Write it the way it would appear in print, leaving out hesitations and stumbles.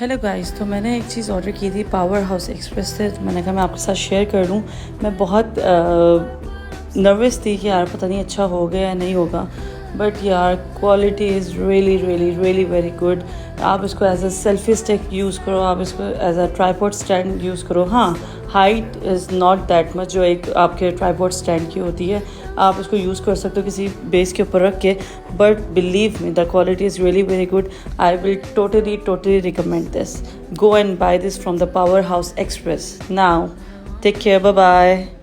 Hello guys, तो मैंने एक चीज़ ऑर्डर की थी पावर हाउस एक्सप्रेस से। तो मैंने कहा मैं आपके साथ शेयर कर लूँ। मैं बहुत नर्वस थी कि यार पता नहीं अच्छा होगा या नहीं होगा, बट यार quality is really really really very good. आप इसको as a selfie stick use करो, आप इसको as a tripod stand use करो। हाँ, height is not that much जो एक आपके ट्राईपॉड स्टैंड की होती है। आप इसको यूज़ कर सकते हो किसी बेस के ऊपर रख के, but believe me the quality is really very good. I will totally recommend this. Go and buy this from the Powerhouse Express now. Take care, bye bye.